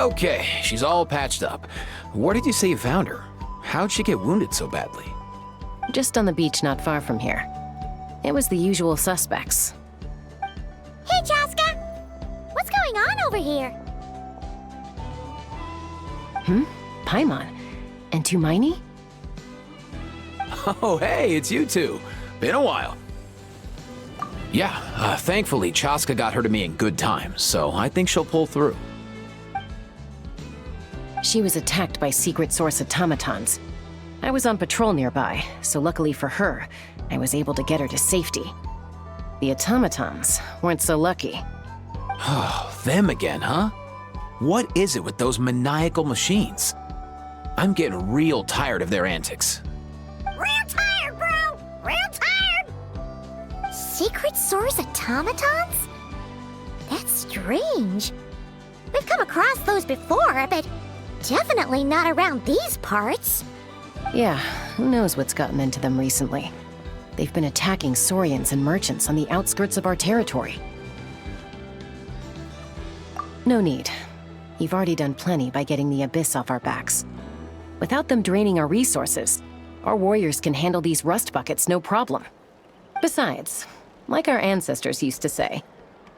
Okay, she's all patched up. Where did you say you found her? How'd she get wounded so badly? Just on the beach not far from here. It was the usual suspects. Hey, Chaska! What's going on over here? Paimon. And Tumaini? Oh, hey, it's you two. Been a while. Yeah, thankfully Chaska got her to me in good time, so I think she'll pull through. She was attacked by secret source automatons. I was on patrol nearby, so luckily for her, I was able to get her to safety. The automatons weren't so lucky. Oh, them again, huh? What is it with those maniacal machines? I'm getting real tired of their antics. Real tired, bro! Real tired! Secret source automatons? That's strange. We've come across those before, but definitely not around these parts. Yeah, who knows what's gotten into them recently. They've been attacking Saurians and merchants on the outskirts of our territory. No need. You've already done plenty by getting the Abyss off our backs. Without them draining our resources, our warriors can handle these rust buckets no problem. Besides, like our ancestors used to say,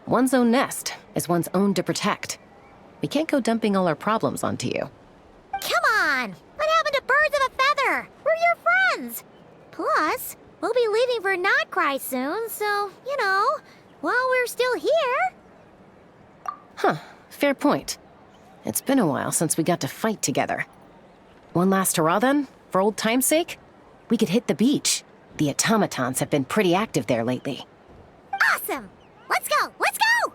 one's own nest is one's own to protect. We can't go dumping all our problems onto you. Come on! What happened to birds of a feather? We're your friends! Plus, we'll be leaving for Notcry soon, so, you know, while we're still here... Huh, fair point. It's been a while since we got to fight together. One last hurrah then, for old time's sake? We could hit the beach. The automatons have been pretty active there lately. Awesome! Let's go! Let's go!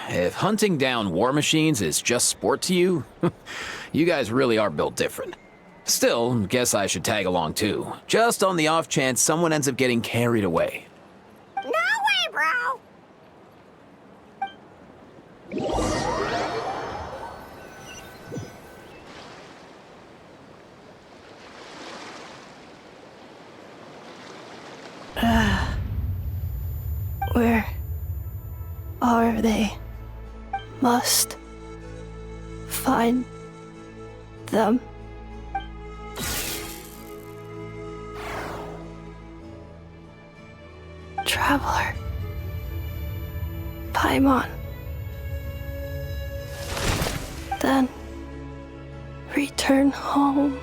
If hunting down war machines is just sport to you, you guys really are built different. Still, guess I should tag along too, just on the off chance someone ends up getting carried away. No way, bro! Where are they? Must find them. Traveler. Paimon. Then return home.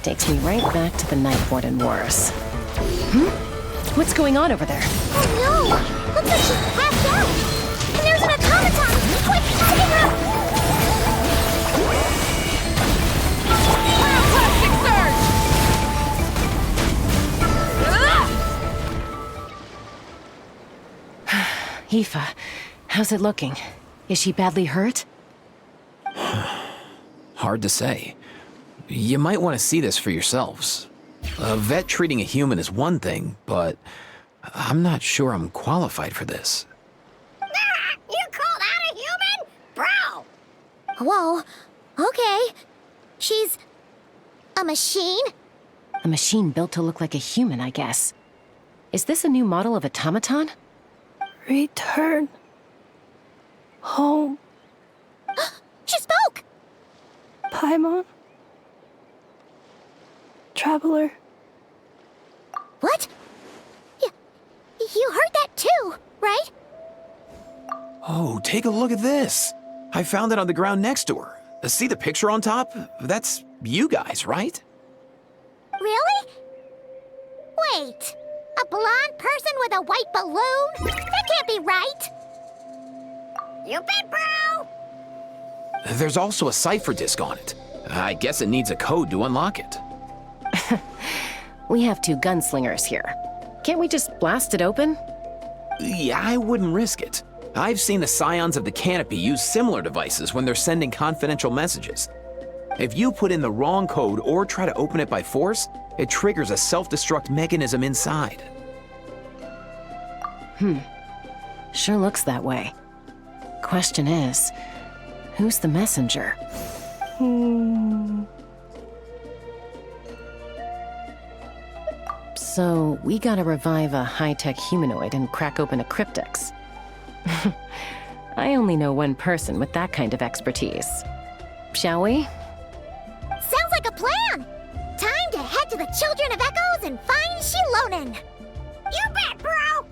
Takes me right back to the Night Warden Wars. What's going on over there? Oh no! Looks like she's passed out! And there's an automaton! Quick, pick her up! Aoife, how's it looking? Is she badly hurt? Hard to say. You might want to see this for yourselves. A vet treating a human is one thing, but I'm not sure I'm qualified for this. You call that a human? Bro! Whoa, okay. She's... a machine? A machine built to look like a human, I guess. Is this a new model of automaton? Return home. She spoke! Paimon. Traveler. What? You heard that too, right? Oh, take a look at this. I found it on the ground next to her. See the picture on top? That's you guys, right? Really? Wait, a blonde person with a white balloon? That can't be right. You bet, bro! There's also a cipher disk on it. I guess it needs a code to unlock it. We have two gunslingers here. Can't we just blast it open? Yeah, I wouldn't risk it. I've seen the Scions of the Canopy use similar devices when they're sending confidential messages. If you put in the wrong code or try to open it by force, it triggers a self-destruct mechanism inside. Sure looks that way. Question is, who's the messenger? So, we gotta revive a high-tech humanoid and crack open a cryptex. I only know one person with that kind of expertise. Shall we? Sounds like a plan! Time to head to the Children of Echoes and find Shilonen! You bet, bro!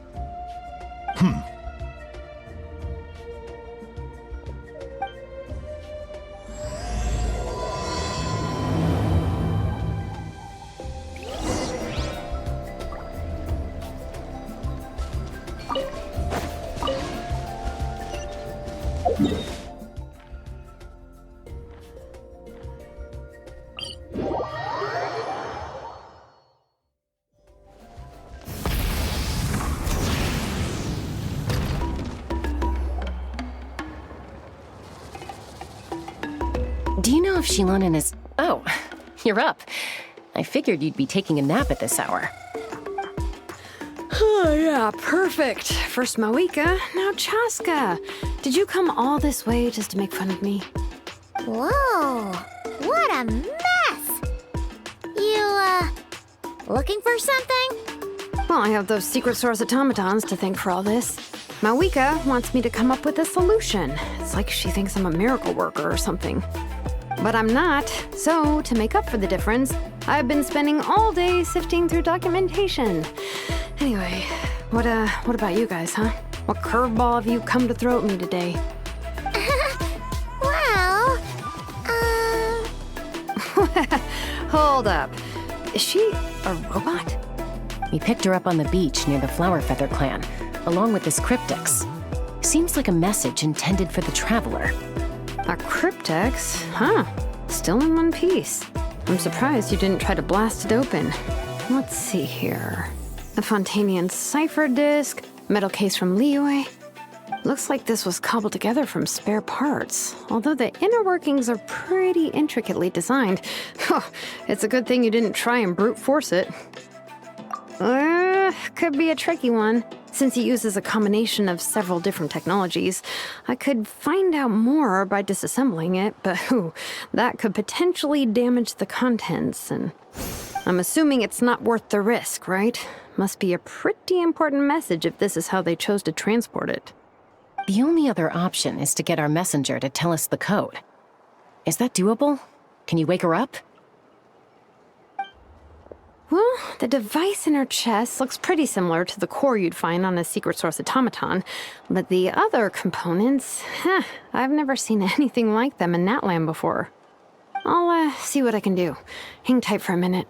Do you know if Shilonen is... Oh, you're up. I figured you'd be taking a nap at this hour. Oh, yeah, perfect. First Mawika, now Chaska. Did you come all this way just to make fun of me? Whoa, what a mess! You, looking for something? Well, I have those secret source automatons to thank for all this. Mawika wants me to come up with a solution. It's like she thinks I'm a miracle worker or something. But I'm not, so to make up for the difference, I've been spending all day sifting through documentation. Anyway, what about you guys, huh? What curveball have you come to throw at me today? Well, Hold up. Is she a robot? We picked her up on the beach near the Flower Feather clan, along with this cryptex. Seems like a message intended for the Traveler. A cryptex? Huh. Still in one piece. I'm surprised you didn't try to blast it open. Let's see here. A Fontanian cipher disk, metal case from Liyue. Looks like this was cobbled together from spare parts, although the inner workings are pretty intricately designed. It's a good thing you didn't try and brute force it. Could be a tricky one. Since he uses a combination of several different technologies, I could find out more by disassembling it, but that could potentially damage the contents, and I'm assuming it's not worth the risk, right? Must be a pretty important message if this is how they chose to transport it. The only other option is to get our messenger to tell us the code. Is that doable? Can you wake her up? Well, the device in her chest looks pretty similar to the core you'd find on a secret source automaton, but the other components, I've never seen anything like them in that land before. I'll see what I can do. Hang tight for a minute.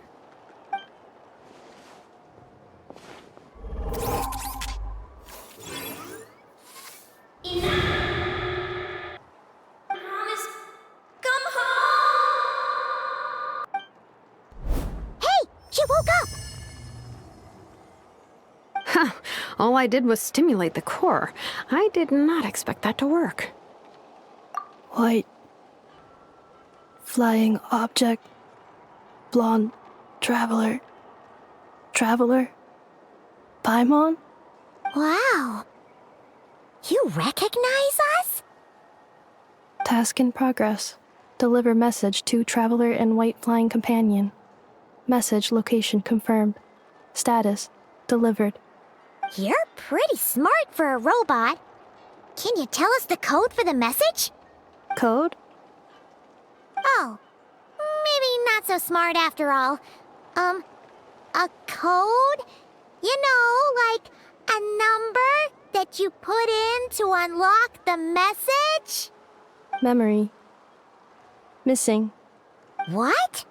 She woke up! All I did was stimulate the core. I did not expect that to work. White. Flying object. Blonde. Traveler. Traveler. Paimon? Wow. You recognize us? Task in progress. Deliver message to Traveler and White Flying Companion. Message location confirmed. Status delivered. You're pretty smart for a robot. Can you tell us the code for the message? Code? Oh, maybe not so smart after all. A code? You know, like a number that you put in to unlock the message? Memory. Missing. What?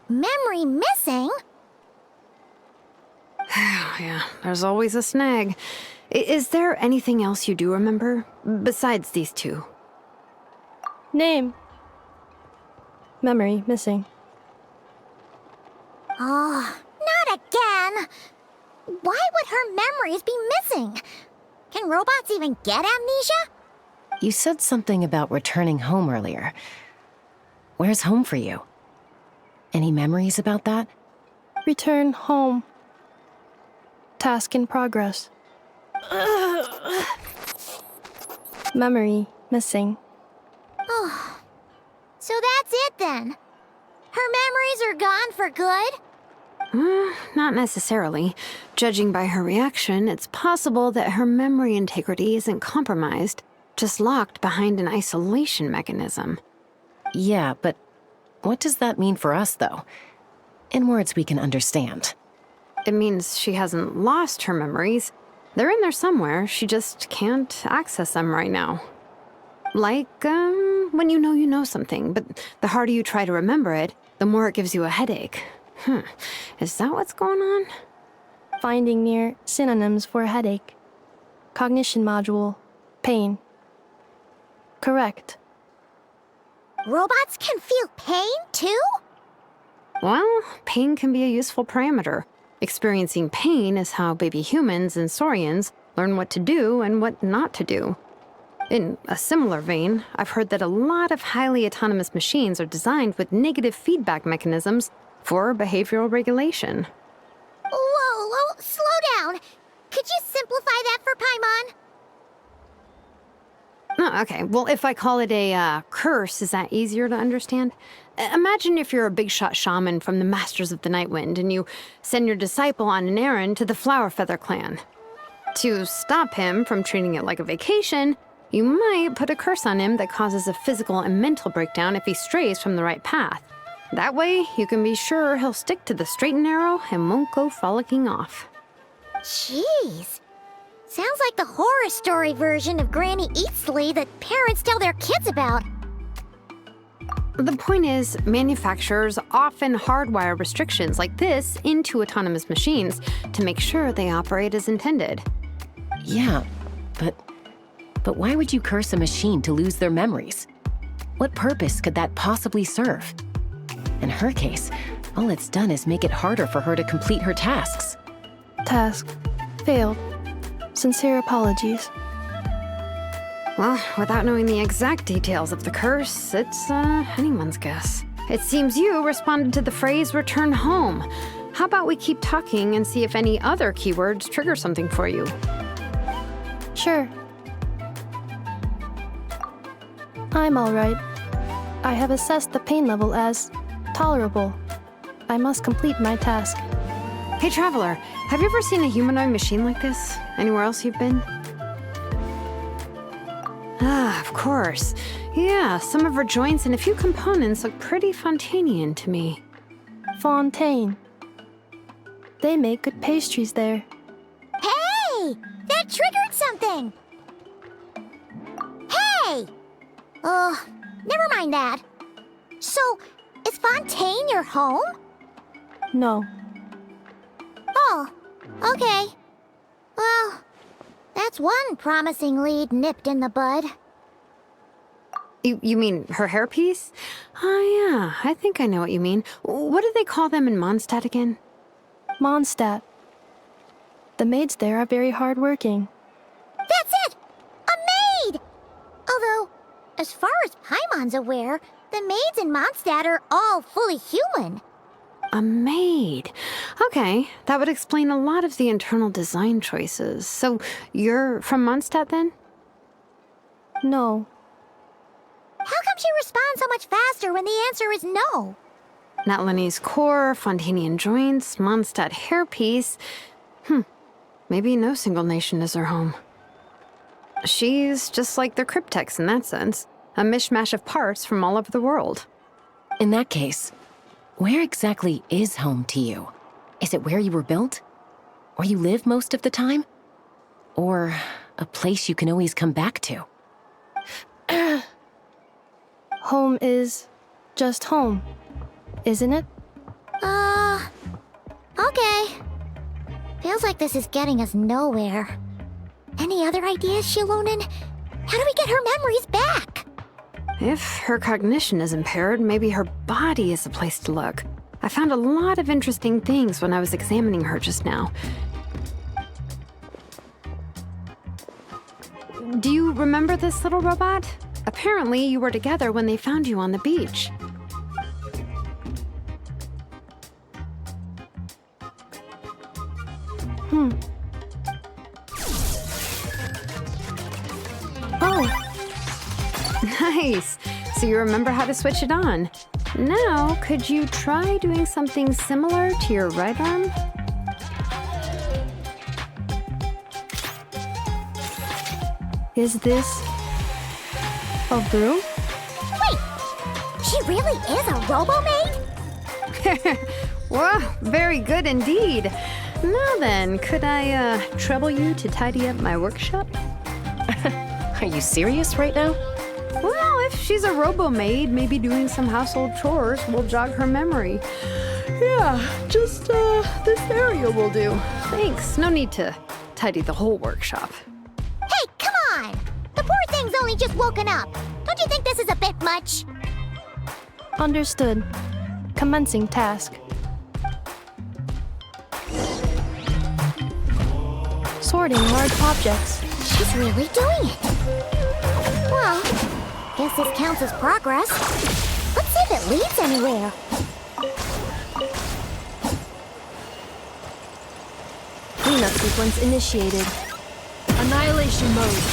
Memory missing? Yeah, there's always a snag. Is there anything else you do remember, besides these two? Name. Memory missing. Oh, not again. Why would her memories be missing? Can robots even get amnesia? You said something about returning home earlier. Where's home for you? Any memories about that? Return home. Task in progress. Memory missing. Oh, so that's it then. Her memories are gone for good? Not necessarily. Judging by her reaction, it's possible that her memory integrity isn't compromised, just locked behind an isolation mechanism. Yeah, but what does that mean for us, though? In words we can understand. It means she hasn't lost her memories. They're in there somewhere, she just can't access them right now. Like, when you know something, but the harder you try to remember it, the more it gives you a headache. Is that what's going on? Finding near synonyms for headache. Cognition module. Pain. Correct. Robots can feel pain, too? Well, pain can be a useful parameter. Experiencing pain is how baby humans and saurians learn what to do and what not to do. In a similar vein, I've heard that a lot of highly autonomous machines are designed with negative feedback mechanisms for behavioral regulation. Whoa, slow down. Could you simplify that for Paimon? Oh, okay, well, if I call it a curse, is that easier to understand? Imagine if you're a big shot shaman from the Masters of the Night Wind and you send your disciple on an errand to the Flower Feather clan. To stop him from treating it like a vacation, you might put a curse on him that causes a physical and mental breakdown if he strays from the right path. That way, you can be sure he'll stick to the straight and narrow and won't go frolicking off. Jeez. Sounds like the horror story version of Granny Eatsley that parents tell their kids about. The point is, manufacturers often hardwire restrictions like this into autonomous machines to make sure they operate as intended. Yeah, but why would you curse a machine to lose their memories? What purpose could that possibly serve? In her case, all it's done is make it harder for her to complete her tasks. Task. Failed. Sincere apologies. Well, without knowing the exact details of the curse, it's anyone's guess. It seems you responded to the phrase return home. How about we keep talking and see if any other keywords trigger something for you? Sure. I'm all right. I have assessed the pain level as tolerable. I must complete my task. Hey, Traveler, have you ever seen a humanoid machine like this? Anywhere else you've been? Ah, of course. Yeah, some of her joints and a few components look pretty Fontanian to me. Fontaine. They make good pastries there. Hey! That triggered something! Hey! Oh, never mind that. So, is Fontaine your home? No. Oh, okay. Well, that's one promising lead nipped in the bud. You mean her hairpiece? Oh yeah, I think I know what you mean. What do they call them in Mondstadt again? Mondstadt. The maids there are very hardworking. That's it! A maid! Although, as far as Paimon's aware, the maids in Mondstadt are all fully human. A maid. Okay, that would explain a lot of the internal design choices. So, you're from Mondstadt then? No. How come she responds so much faster when the answer is no? Natlanese core, Fontanian joints, Mondstadt hairpiece. Maybe no single nation is her home. She's just like the Cryptex in that sense. A mishmash of parts from all over the world. In that case, where exactly is home to you? Is it where you were built? Where you live most of the time? Or a place you can always come back to? Home is just home, isn't it? Okay. Feels like this is getting us nowhere. Any other ideas, Shilonen? How do we get her memories back? If her cognition is impaired, maybe her body is the place to look. I found a lot of interesting things when I was examining her just now. Do you remember this little robot? Apparently, you were together when they found you on the beach. Oh, Nice! So you remember how to switch it on. Now, could you try doing something similar to your right arm? Is this a broom? Wait, she really is a robo-maid? Wow, very good indeed. Now then, could I trouble you to tidy up my workshop? Are you serious right now? Well, if she's a robo-maid, maybe doing some household chores will jog her memory. Yeah, just this area will do. Thanks, no need to tidy the whole workshop. Hey, come on! The poor thing's only just woken up. Don't you think this is a bit much? Understood. Commencing task. Sorting large objects. She's really doing it. Well, guess this counts as progress. Let's see if it leads anywhere. Cleanup sequence initiated. Annihilation mode.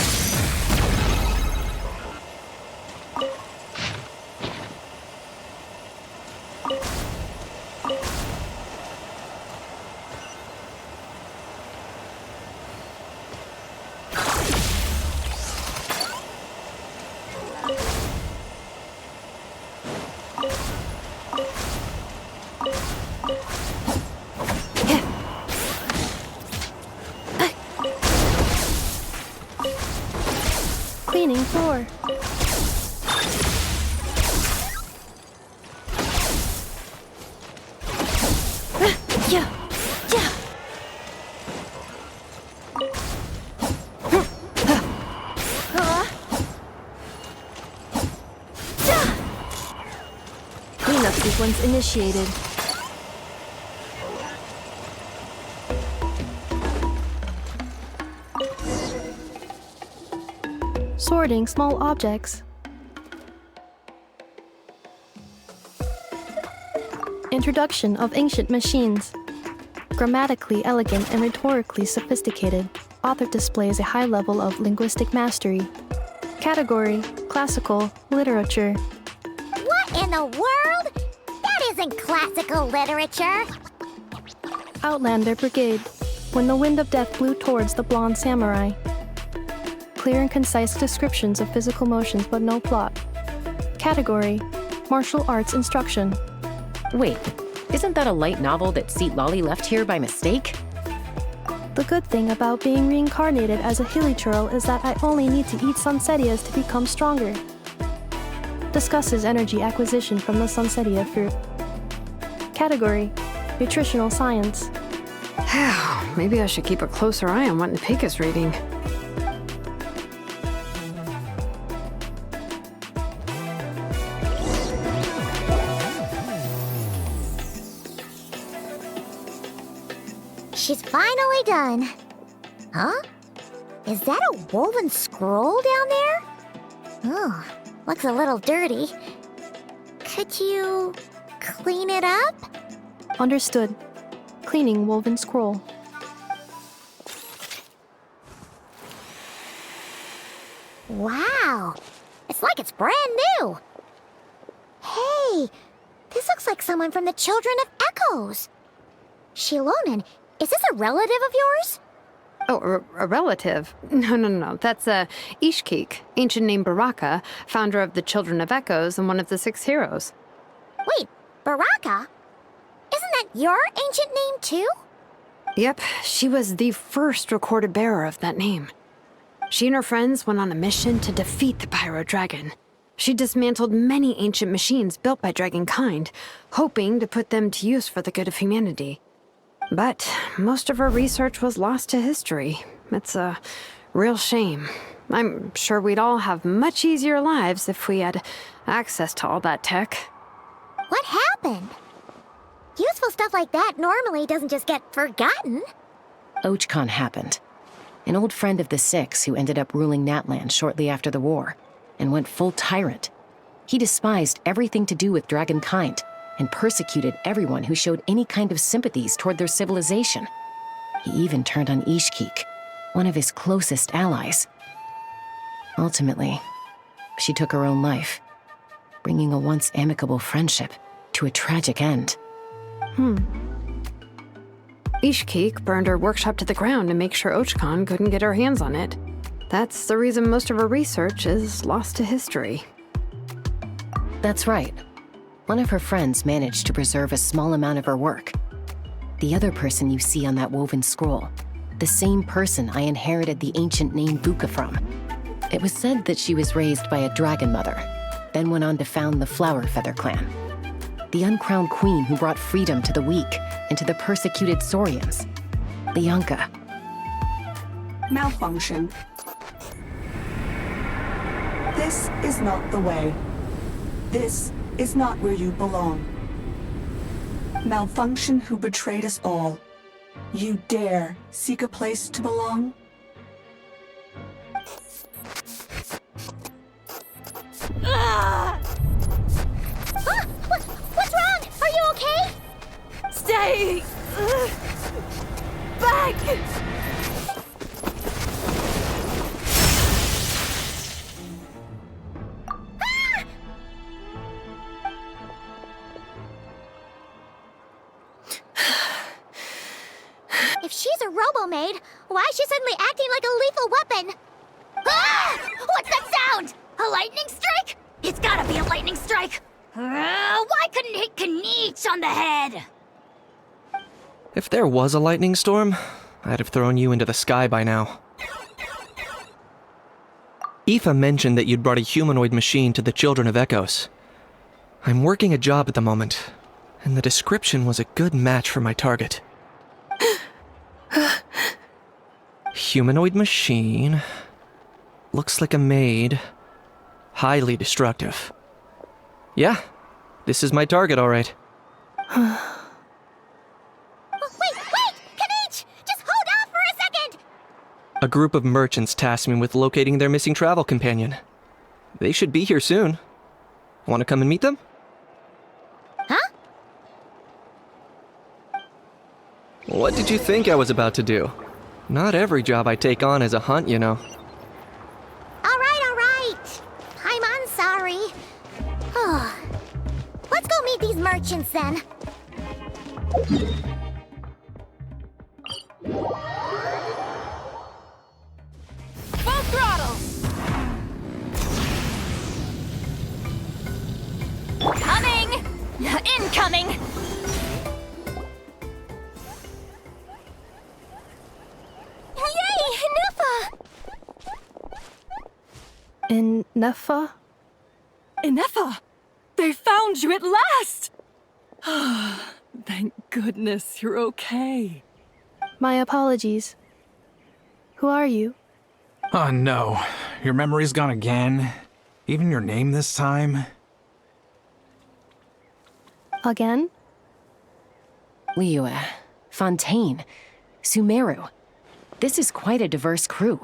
Cleaning floor. Yeah. Yeah. Cleanup sequence initiated. Sorting small objects. Introduction of ancient machines. Grammatically elegant and rhetorically sophisticated, author displays a high level of linguistic mastery. Category: classical literature. What in the world? That isn't classical literature. Outlander Brigade. When the wind of death blew towards the blonde samurai. Clear and concise descriptions of physical motions but no plot. Category: martial arts instruction. Wait, isn't that a light novel that Seat Lolly left here by mistake? The good thing about being reincarnated as a hilly churl is that I only need to eat sunsettias to become stronger. Discusses energy acquisition from the sunsettia fruit. Category: nutritional science. Maybe I should keep a closer eye on what Nipik is reading. She's finally done. Huh? Is that a woven scroll down there? Oh, looks a little dirty. Could you clean it up? Understood. Cleaning woven scroll. Wow, it's like it's brand new. Hey, this looks like someone from the Children of Echoes. Shilonen, is this a relative of yours? Oh, a relative? No. That's Ishkik, ancient name Baraka, founder of the Children of Echoes and one of the 6 heroes. Wait, Baraka? Isn't that your ancient name too? Yep, she was the first recorded bearer of that name. She and her friends went on a mission to defeat the Pyro Dragon. She dismantled many ancient machines built by dragonkind, hoping to put them to use for the good of humanity. But most of her research was lost to history. It's a real shame. I'm sure we'd all have much easier lives if we had access to all that tech. What happened? Useful stuff like that normally doesn't just get forgotten. Ochkon happened. An old friend of the 6 who ended up ruling Natlan shortly after the war, and went full tyrant. He despised everything to do with dragonkind, and persecuted everyone who showed any kind of sympathies toward their civilization. He even turned on Ishkik, one of his closest allies. Ultimately, she took her own life. bringing a once amicable friendship to a tragic end. Ishkik burned her workshop to the ground to make sure Ochkon couldn't get her hands on it. That's the reason most of her research is lost to history. That's right. One of her friends managed to preserve a small amount of her work. The other person you see on that woven scroll, the same person I inherited the ancient name Buka from. It was said that she was raised by a dragon mother, then went on to found the Flower Feather clan. The uncrowned queen who brought freedom to the weak and to the persecuted Saurians. Lianka. Malfunction. This is not the way. This is not where you belong. Malfunction who betrayed us all. You dare seek a place to belong? What's wrong? Are you okay? Stay back! If she's a robo-maid, why is she suddenly acting like a lethal weapon? Ah! What's that sound? A lightning strike? It's gotta be a lightning strike! Why couldn't it hit Kniech on the head? If there was a lightning storm, I'd have thrown you into the sky by now. Aoife mentioned that you'd brought a humanoid machine to the Children of Echoes. I'm working a job at the moment, and the description was a good match for my target. Humanoid machine. Looks like a maid. Highly destructive. Yeah, this is my target, all right. Wait! Kniech! Just hold off for a second! A group of merchants tasked me with locating their missing travel companion. They should be here soon. Want to come and meet them? Huh? What did you think I was about to do? Not every job I take on is a hunt, you know. All right. I'm sorry. Let's go meet these merchants then. Full throttle! Coming! Incoming! Yay! Nuffa! In Neffa? Ineffa! They found you at last! Thank goodness you're okay. My apologies. Who are you? Oh no, your memory's gone again? Even your name this time? Again? Liyue, Fontaine, Sumeru. This is quite a diverse crew.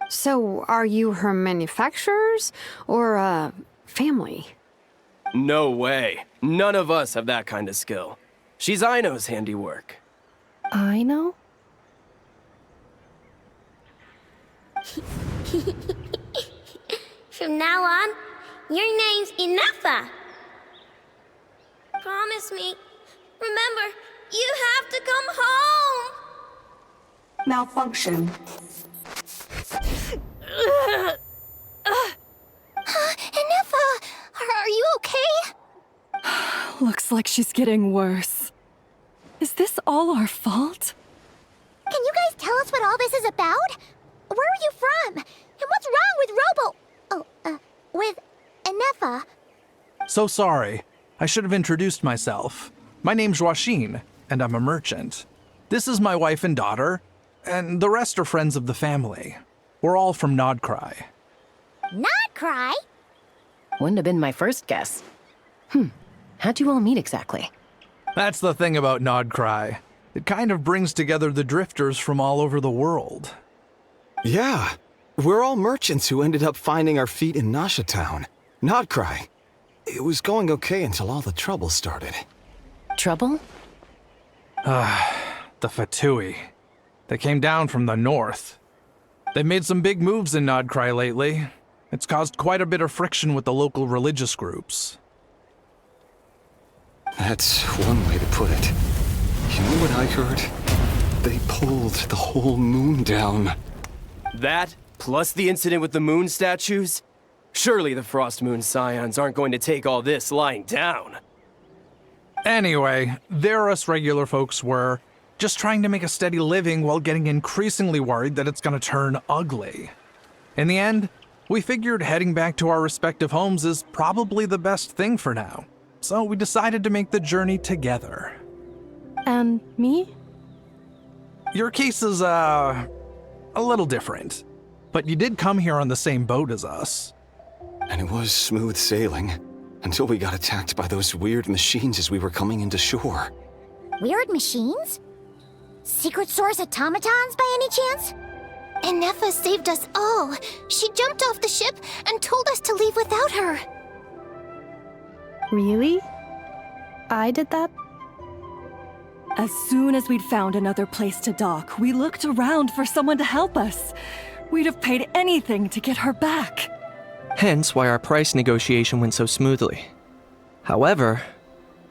So, are you her manufacturers or family? No way. None of us have that kind of skill. She's Aino's handiwork. I know? From now on, your name's Ineffa. Promise me. Remember, you have to come home. Malfunction. Ineffa, are you okay? Looks like she's getting worse. Is this all our fault? Can you guys tell us what all this is about? Where are you from? And what's wrong with Ineffa? So sorry. I should have introduced myself. My name's Joachine, and I'm a merchant. This is my wife and daughter, and the rest are friends of the family. We're all from Nodcry. Not cry? Wouldn't have been my first guess. How'd you all meet exactly? That's the thing about Nodcry. It kind of brings together the drifters from all over the world. Yeah, we're all merchants who ended up finding our feet in Nasha Town. Nodcry. It was going okay until all the trouble started. Trouble? The Fatui. They came down from the north. They've made some big moves in Nodcry lately. It's caused quite a bit of friction with the local religious groups. That's one way to put it. You know what I heard? They pulled the whole moon down. That, plus the incident with the moon statues? Surely the Frost Moon Scions aren't going to take all this lying down. Anyway, there us regular folks were, just trying to make a steady living while getting increasingly worried that it's gonna turn ugly. In the end, we figured heading back to our respective homes is probably the best thing for now. So we decided to make the journey together. And me? Your case is, a little different. But you did come here on the same boat as us. And it was smooth sailing, until we got attacked by those weird machines as we were coming into shore. Weird machines? Secret Source automatons by any chance? Enefa saved us all. She jumped off the ship and told us to leave without her. Really? I did that? As soon as we'd found another place to dock, we looked around for someone to help us. We'd have paid anything to get her back. Hence why our price negotiation went so smoothly. However,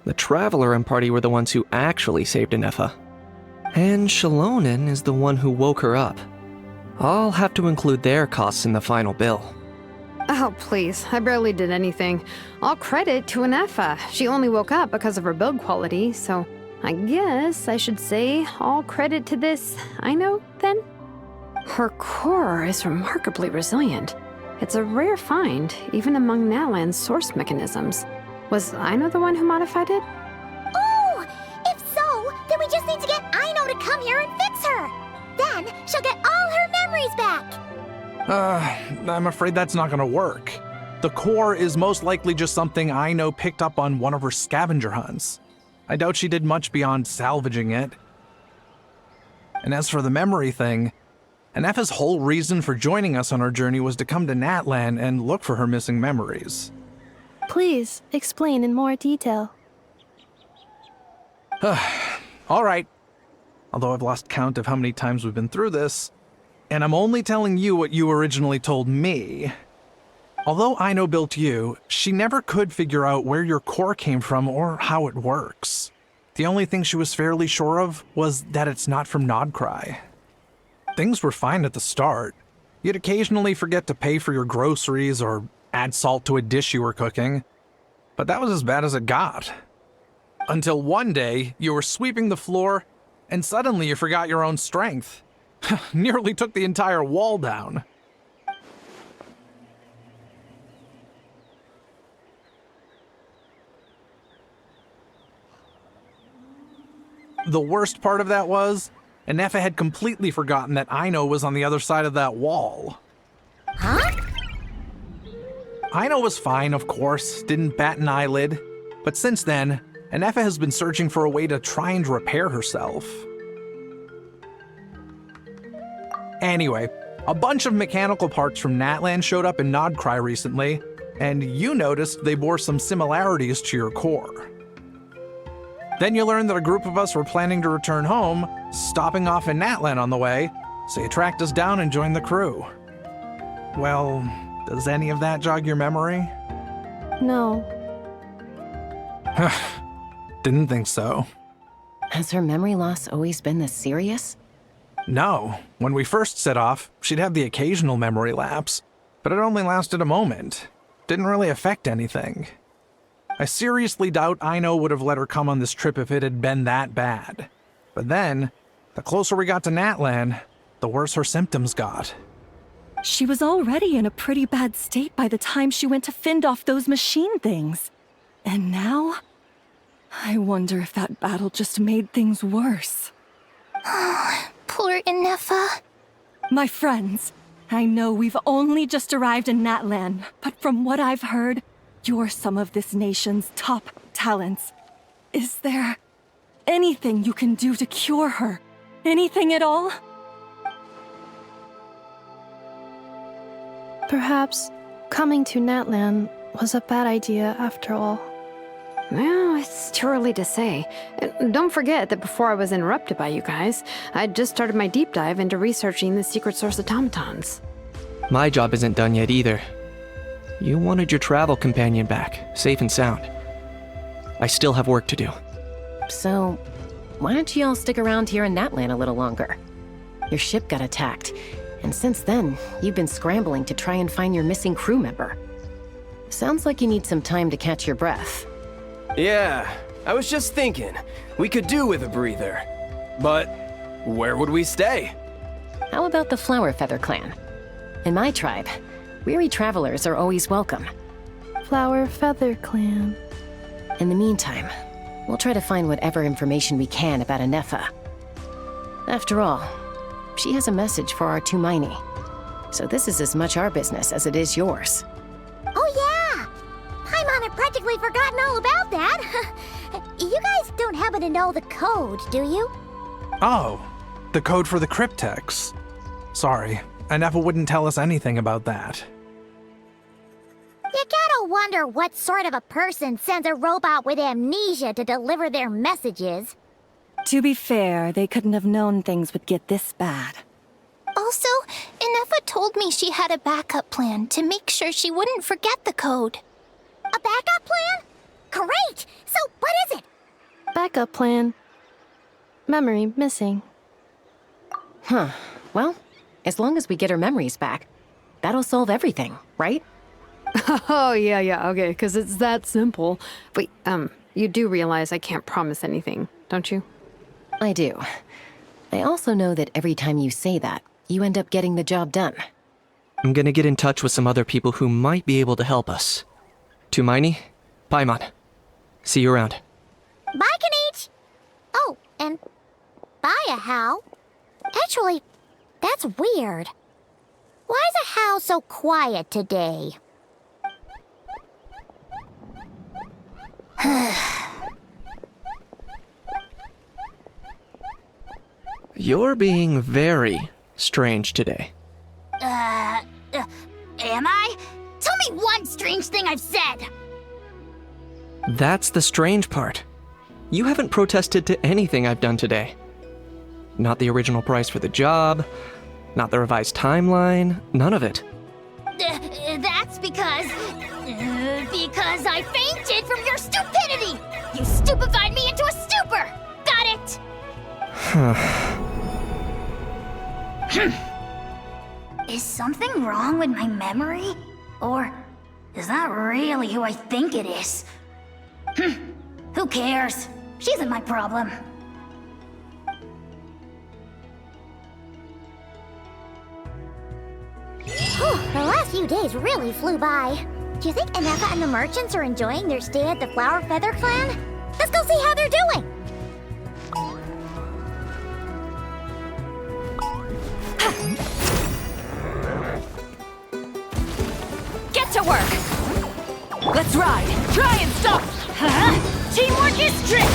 the Traveler and party were the ones who actually saved Enefa. And Shalonen is the one who woke her up. I'll have to include their costs in the final bill. Oh, please. I barely did anything. All credit to Enefa. She only woke up because of her build quality, so I guess I should say all credit to this Aino, then? Her core is remarkably resilient. It's a rare find, even among Natlan's source mechanisms. Was Aino the one who modified it? Oh! If so, then we just need to get Aino to come here and fix her! Then she'll get all her memories back! I'm afraid that's not gonna work. The core is most likely just something Aino picked up on one of her scavenger hunts. I doubt she did much beyond salvaging it. And as for the memory thing, Enefa's whole reason for joining us on our journey was to come to Natlan and look for her missing memories. Please, explain in more detail. All right. Although I've lost count of how many times we've been through this, and I'm only telling you what you originally told me. Although Aino built you, she never could figure out where your core came from or how it works. The only thing she was fairly sure of was that it's not from Nodcry. Things were fine at the start. You'd occasionally forget to pay for your groceries or add salt to a dish you were cooking. But that was as bad as it got. Until one day, you were sweeping the floor, and suddenly you forgot your own strength. Nearly took the entire wall down. The worst part of that was, Enefa had completely forgotten that Aino was on the other side of that wall. Huh? Aino was fine, of course, didn't bat an eyelid. But since then, Enefa has been searching for a way to try and repair herself. Anyway, a bunch of mechanical parts from Natlan showed up in Nodcry recently, and you noticed they bore some similarities to your core. Then you learned that a group of us were planning to return home, stopping off in Natlan on the way, so you tracked us down and joined the crew. Well, does any of that jog your memory? No. Didn't think so. Has her memory loss always been this serious? No. When we first set off, she'd have the occasional memory lapse, but it only lasted a moment. Didn't really affect anything. I seriously doubt Aino would have let her come on this trip if it had been that bad. But then, the closer we got to Natlan, the worse her symptoms got. She was already in a pretty bad state by the time she went to fend off those machine things. And now? I wonder if that battle just made things worse. Poor Enefa. My friends, I know we've only just arrived in Natlan, but from what I've heard, you're some of this nation's top talents. Is there anything you can do to cure her? Anything at all? Perhaps coming to Natlan was a bad idea after all. Well, it's too early to say. Don't forget that before I was interrupted by you guys, I'd just started my deep dive into researching the secret source automatons. My job isn't done yet either. You wanted your travel companion back, safe and sound. I still have work to do. So, why don't you all stick around here in Natlan a little longer? Your ship got attacked, and since then, you've been scrambling to try and find your missing crew member. Sounds like you need some time to catch your breath. Yeah, I was just thinking, we could do with a breather. But where would we stay? How about the Flower Feather Clan? In my tribe, weary travelers are always welcome. Flower Feather Clan. In the meantime, we'll try to find whatever information we can about Anefa. After all, she has a message for our Tumaini. So this is as much our business as it is yours. Oh yeah! Paimon had practically forgotten all about that. You guys don't happen to know the code, do you? Oh, the code for the cryptex. Sorry, Anefa wouldn't tell us anything about that. You gotta wonder what sort of a person sends a robot with amnesia to deliver their messages. To be fair, they couldn't have known things would get this bad. Also, Anefa told me she had a backup plan to make sure she wouldn't forget the code. A backup plan? Great! So what is it? Backup plan. Memory missing. Huh. Well, as long as we get her memories back, that'll solve everything, right? Oh, yeah, okay, because it's that simple. Wait, you do realize I can't promise anything, don't you? I do. I also know that every time you say that, you end up getting the job done. I'm gonna get in touch with some other people who might be able to help us. Tumaini, Paimon. See you around. Bye, Kanich! Oh, and bye, Hal. Actually, that's weird. Why is a Hal so quiet today? You're being very strange today. Am I? Tell me one strange thing I've said! That's the strange part. You haven't protested to anything I've done today. Not the original price for the job, not the revised timeline, none of it. That's because I fainted from your stupidity! You stupefied me into a stupor! Got it? Is something wrong with my memory? Or is that really who I think it is? Who cares? She isn't my problem. The last few days really flew by. Do you think Anefa and the merchants are enjoying their stay at the Flower Feather Clan? Let's go see how they're doing! Get to work! Let's ride! Try and stop! Teamwork is trick!